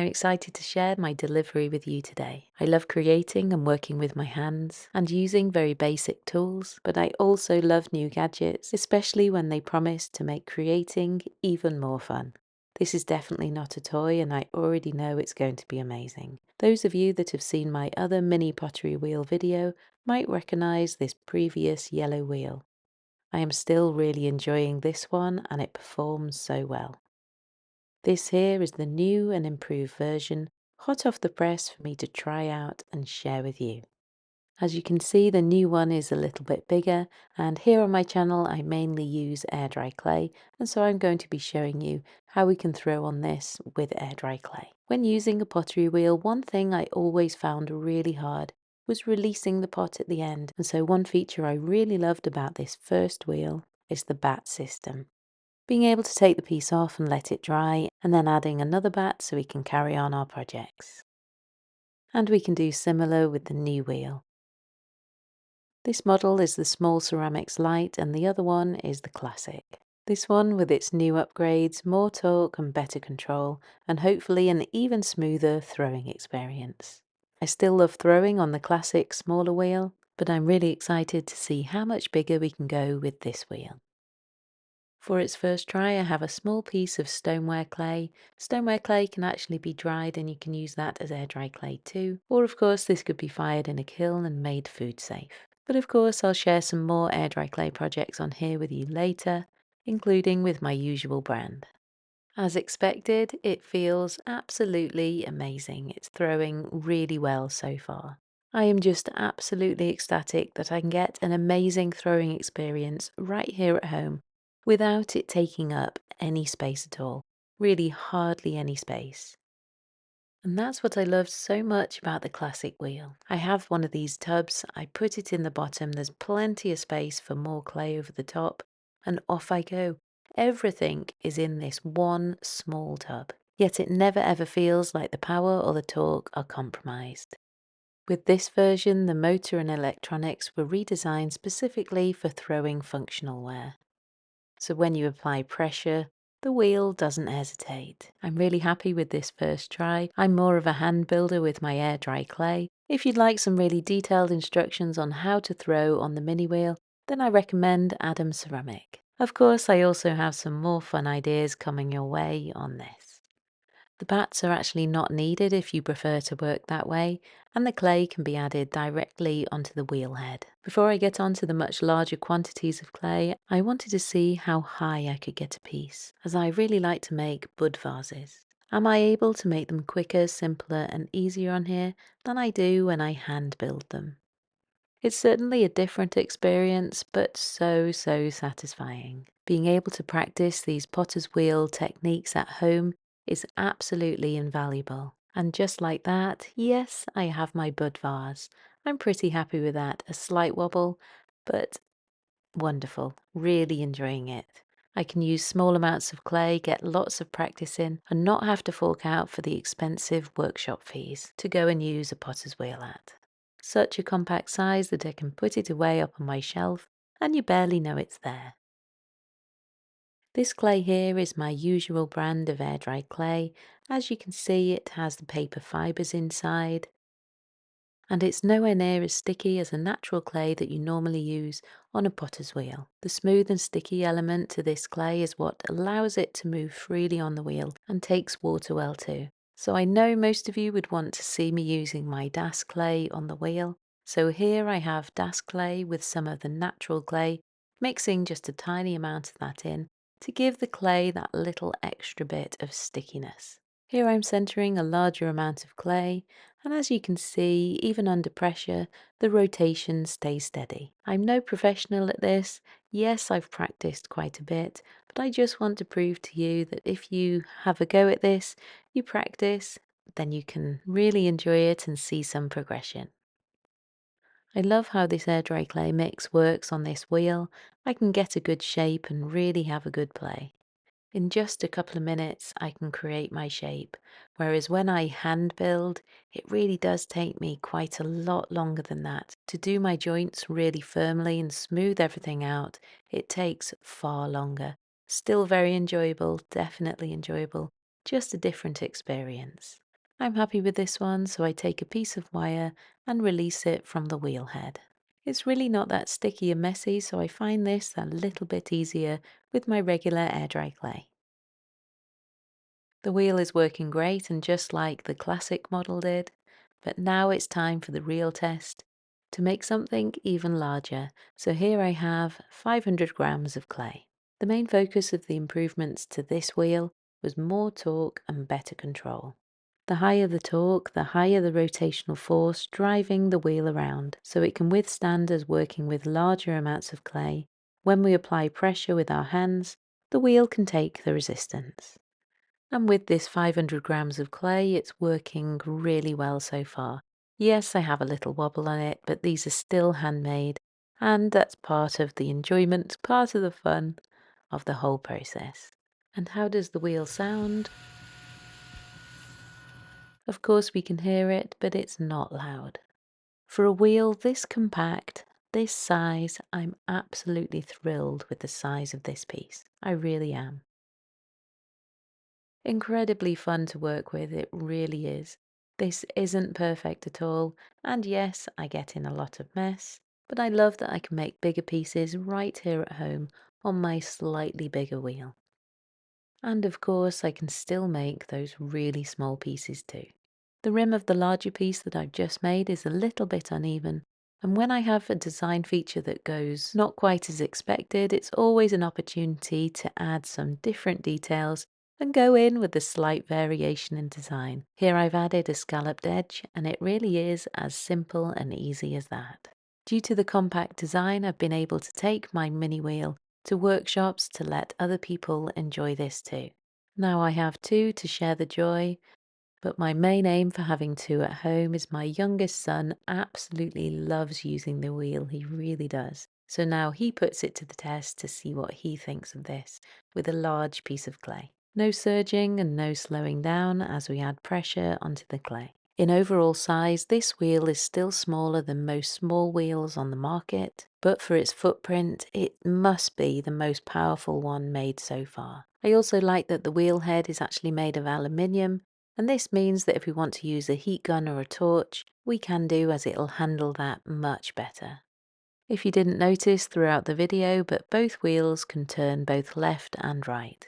I'm excited to share my delivery with you today. I love creating and working with my hands and using very basic tools, but I also love new gadgets, especially when they promise to make creating even more fun. This is definitely not a toy, and I already know it's going to be amazing. Those of you that have seen my other mini pottery wheel video might recognize this previous yellow wheel. I am still really enjoying this one, and it performs so well. This here is the new and improved version, hot off the press for me to try out and share with you. As you can see, the new one is a little bit bigger, and here on my channel I mainly use air dry clay, and so I'm going to be showing you how we can throw on this with air dry clay. When using a pottery wheel, one thing I always found really hard was releasing the pot at the end, and so one feature I really loved about this first wheel is the bat system. Being able to take the piece off and let it dry, and then adding another bat so we can carry on our projects. And we can do similar with the new wheel. This model is the Small Ceramics Lite, and the other one is the Classic. This one with its new upgrades, more torque and better control, and hopefully an even smoother throwing experience. I still love throwing on the classic smaller wheel, but I'm really excited to see how much bigger we can go with this wheel. For its first try, I have a small piece of stoneware clay. Stoneware clay can actually be dried, and you can use that as air dry clay too. Or of course this could be fired in a kiln and made food safe. But of course I'll share some more air dry clay projects on here with you later, including with my usual brand. As expected, it feels absolutely amazing. It's throwing really well so far. I am just absolutely ecstatic that I can get an amazing throwing experience right here at home without it taking up any space at all. Really hardly any space. And that's what I loved so much about the classic wheel. I have one of these tubs, I put it in the bottom, there's plenty of space for more clay over the top, and off I go. Everything is in this one small tub, yet it never ever feels like the power or the torque are compromised. With this version, the motor and electronics were redesigned specifically for throwing functional wear. So when you apply pressure, the wheel doesn't hesitate. I'm really happy with this first try. I'm more of a hand builder with my air dry clay. If you'd like some really detailed instructions on how to throw on the mini wheel, then I recommend Adam Ceramic. Of course, I also have some more fun ideas coming your way on this. The bats are actually not needed if you prefer to work that way, and the clay can be added directly onto the wheel head. Before I get on to the much larger quantities of clay, I wanted to see how high I could get a piece, as I really like to make bud vases. Am I able to make them quicker, simpler and easier on here than I do when I hand build them? It's certainly a different experience, but so satisfying. Being able to practice these potter's wheel techniques at home is absolutely invaluable. And just like that, yes, I have my bud vase. I'm pretty happy with that. A slight wobble, but wonderful. Really enjoying it. I can use small amounts of clay, get lots of practice in, and not have to fork out for the expensive workshop fees to go and use a potter's wheel at. Such a compact size that I can put it away up on my shelf and you barely know it's there. This clay here is my usual brand of air dry clay. As you can see, it has the paper fibres inside, and it's nowhere near as sticky as a natural clay that you normally use on a potter's wheel. The smooth and sticky element to this clay is what allows it to move freely on the wheel and takes water well too. So I know most of you would want to see me using my Das clay on the wheel. So here I have Das clay with some of the natural clay, mixing just a tiny amount of that in to give the clay that little extra bit of stickiness. Here I'm centering a larger amount of clay, and as you can see, even under pressure, the rotation stays steady. I'm no professional at this. Yes, I've practiced quite a bit, but I just want to prove to you that if you have a go at this, you practice, then you can really enjoy it and see some progression. I love how this air dry clay mix works on this wheel. I can get a good shape and really have a good play. In just a couple of minutes, I can create my shape, whereas when I hand build, it really does take me quite a lot longer than that. To do my joints really firmly and smooth everything out, it takes far longer. Still very enjoyable, definitely enjoyable, just a different experience. I'm happy with this one, so I take a piece of wire and release it from the wheel head. It's really not that sticky and messy, so I find this a little bit easier with my regular air dry clay. The wheel is working great and just like the classic model did, but now it's time for the real test to make something even larger. So here I have 500 grams of clay. The main focus of the improvements to this wheel was more torque and better control. The higher the torque, the higher the rotational force driving the wheel around, so it can withstand us working with larger amounts of clay. When we apply pressure with our hands, the wheel can take the resistance. And with this 500 grams of clay, it's working really well so far. Yes, I have a little wobble on it, but these are still handmade, and that's part of the enjoyment, part of the fun of the whole process. And how does the wheel sound? Of course we can hear it, but it's not loud. For a wheel this compact, this size, I'm absolutely thrilled with the size of this piece. I really am. Incredibly fun to work with, it really is. This isn't perfect at all, and yes, I get in a lot of mess, but I love that I can make bigger pieces right here at home on my slightly bigger wheel. And of course, I can still make those really small pieces too. The rim of the larger piece that I've just made is a little bit uneven, and when I have a design feature that goes not quite as expected, it's always an opportunity to add some different details and go in with a slight variation in design. Here I've added a scalloped edge, and it really is as simple and easy as that. Due to the compact design, I've been able to take my mini wheel to workshops to let other people enjoy this too. Now I have two to share the joy, but my main aim for having two at home is my youngest son absolutely loves using the wheel, he really does. So now he puts it to the test to see what he thinks of this with a large piece of clay. No surging and no slowing down as we add pressure onto the clay. In overall size, this wheel is still smaller than most small wheels on the market, but for its footprint, it must be the most powerful one made so far. I also like that the wheel head is actually made of aluminium, and this means that if we want to use a heat gun or a torch, we can do, as it'll handle that much better. If you didn't notice throughout the video, but both wheels can turn both left and right.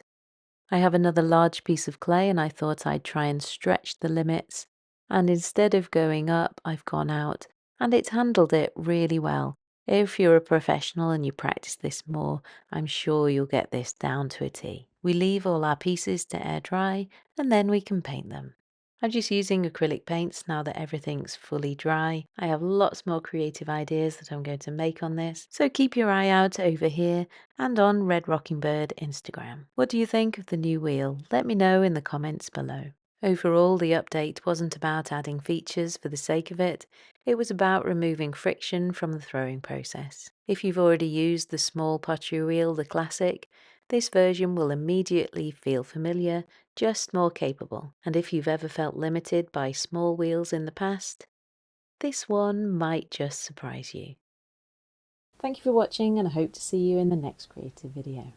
I have another large piece of clay and I thought I'd try and stretch the limits, and instead of going up, I've gone out, and it's handled it really well. If you're a professional and you practice this more, I'm sure you'll get this down to a T. We leave all our pieces to air dry and then we can paint them. I'm just using acrylic paints now that everything's fully dry. I have lots more creative ideas that I'm going to make on this, so keep your eye out over here and on Red Rocking Bird Instagram. What do you think of the new wheel? Let me know in the comments below. Overall, the update wasn't about adding features for the sake of it, it was about removing friction from the throwing process. If you've already used the small pottery wheel, the classic, this version will immediately feel familiar, just more capable. And if you've ever felt limited by small wheels in the past, this one might just surprise you. Thank you for watching, and I hope to see you in the next creative video.